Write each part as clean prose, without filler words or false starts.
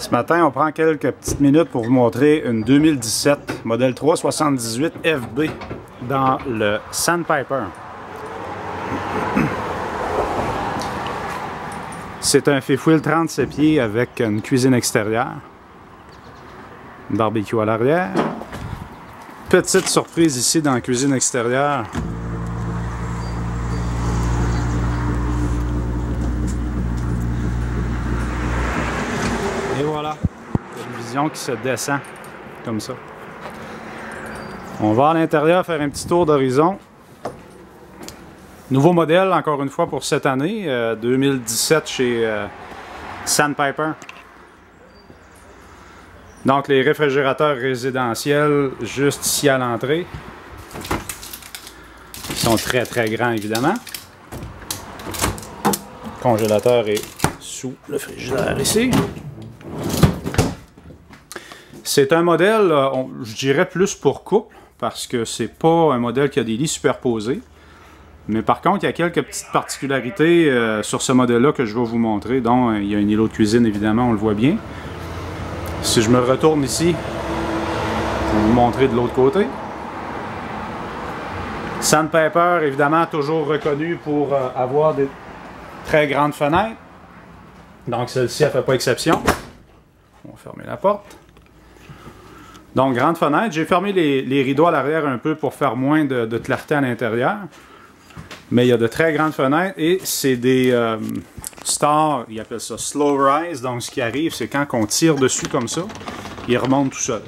Ce matin, on prend quelques petites minutes pour vous montrer une 2017 modèle 378 FB dans le Sandpiper. C'est un fifth wheel 37 pieds avec une cuisine extérieure, une barbecue à l'arrière. Petite surprise ici dans la cuisine extérieure. Et voilà, télévision qui se descend comme ça. On va à l'intérieur faire un petit tour d'horizon. Nouveau modèle, encore une fois, pour cette année, 2017 chez Sandpiper. Donc, les réfrigérateurs résidentiels, juste ici à l'entrée. Ils sont très, très grands, évidemment. Le congélateur est sous le frigidaire ici. C'est un modèle, je dirais plus pour couple, parce que c'est pas un modèle qui a des lits superposés. Mais par contre, il y a quelques petites particularités sur ce modèle-là que je vais vous montrer. Donc, il y a un îlot de cuisine, évidemment, on le voit bien. Si je me retourne ici, pour vous montrer de l'autre côté. Sandpiper, évidemment, toujours reconnu pour avoir des très grandes fenêtres. Donc, celle-ci, elle ne fait pas exception. On va fermer la porte. Donc, grande fenêtre. J'ai fermé les rideaux à l'arrière un peu pour faire moins de clarté à l'intérieur. Mais il y a de très grandes fenêtres et c'est des stars, ils appellent ça slow rise. Donc, ce qui arrive, c'est quand on tire dessus comme ça, il remonte tout seul.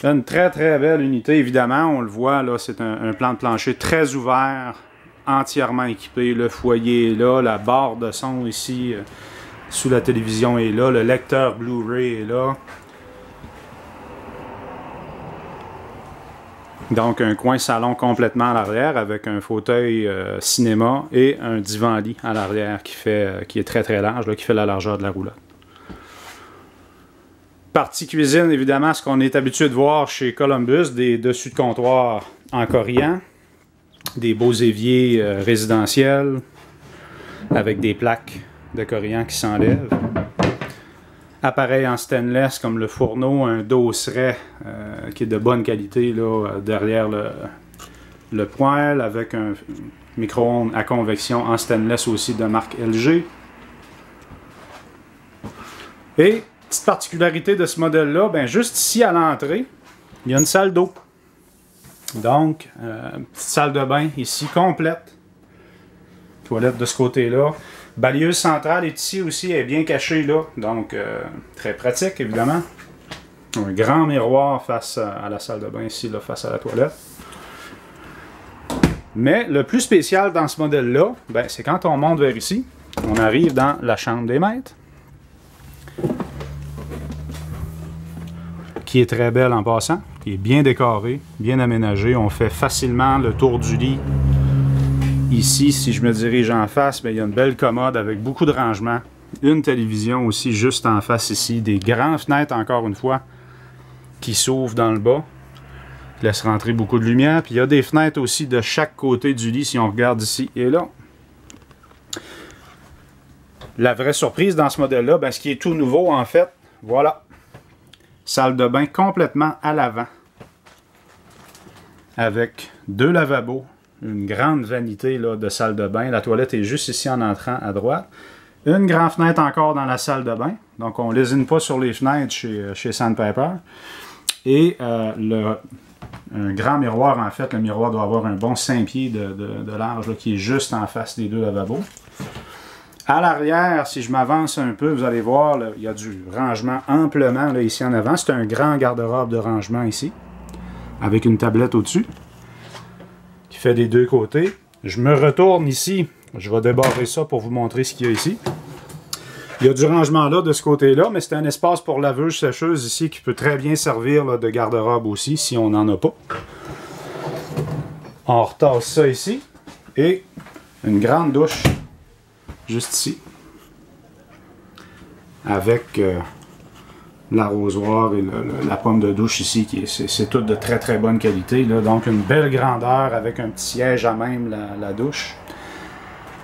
Une très très belle unité, évidemment. On le voit, là, c'est un plan de plancher très ouvert, entièrement équipé. Le foyer est là, la barre de son ici, sous la télévision est là, le lecteur Blu-ray est là. Donc, un coin salon complètement à l'arrière avec un fauteuil cinéma et un divan-lit à l'arrière qui est très très large, là, qui fait la largeur de la roulotte. Partie cuisine, évidemment, ce qu'on est habitué de voir chez Columbus, des dessus de comptoir en corian, des beaux éviers résidentiels avec des plaques de corian qui s'enlèvent. Appareil en stainless comme le fourneau, un dosseret qui est de bonne qualité là, derrière le poêle avec un micro-ondes à convection en stainless aussi de marque LG. Et petite particularité de ce modèle-là, ben, juste ici à l'entrée, il y a une salle d'eau. Donc, petite salle de bain ici complète. Toilette de ce côté-là. Balayeuse centrale est ici aussi, elle est bien cachée là, donc très pratique évidemment. Un grand miroir face à la salle de bain ici, là, face à la toilette. Mais le plus spécial dans ce modèle-là, ben, c'est quand on monte vers ici, on arrive dans la chambre des maîtres, qui est très belle en passant, qui est bien décorée, bien aménagée. On fait facilement le tour du lit. Ici, si je me dirige en face, bien, il y a une belle commode avec beaucoup de rangements. Une télévision aussi juste en face ici. Des grandes fenêtres, encore une fois, qui s'ouvrent dans le bas. Qui laissent rentrer beaucoup de lumière. Puis il y a des fenêtres aussi de chaque côté du lit, si on regarde ici et là. La vraie surprise dans ce modèle-là, ben, ce qui est tout nouveau en fait, voilà. Salle de bain complètement à l'avant. Avec deux lavabos. Une grande vanité là, de salle de bain. La toilette est juste ici en entrant à droite. Une grande fenêtre encore dans la salle de bain. Donc, on ne lésine pas sur les fenêtres chez Sandpiper. Et un grand miroir, en fait. Le miroir doit avoir un bon 5 pieds de large là, qui est juste en face des deux lavabos. À l'arrière, si je m'avance un peu, vous allez voir, là, il y a du rangement amplement là, ici en avant. C'est un grand garde-robe de rangement ici. Avec une tablette au-dessus. Fait des deux côtés. Je me retourne ici. Je vais débarrer ça pour vous montrer ce qu'il y a ici. Il y a du rangement là de ce côté-là, mais c'est un espace pour laveuse sécheuse ici qui peut très bien servir là, de garde-robe aussi si on n'en a pas. On retasse ça ici. Et une grande douche juste ici. Avec l'arrosoir et la pomme de douche ici, c'est tout de très très bonne qualité, là. Donc une belle grandeur avec un petit siège à même la douche.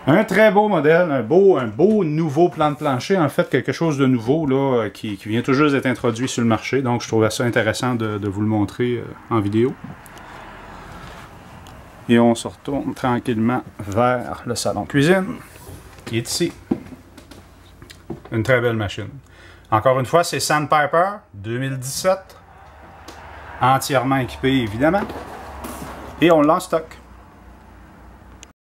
Un très beau modèle, un beau nouveau plan de plancher, en fait quelque chose de nouveau là, qui vient tout juste d'être introduit sur le marché, donc je trouvais ça intéressant de vous le montrer en vidéo. Et on se retourne tranquillement vers le salon cuisine, qui est ici. Une très belle machine. Encore une fois, c'est Sandpiper 2017, entièrement équipé évidemment, et on l'a en stock.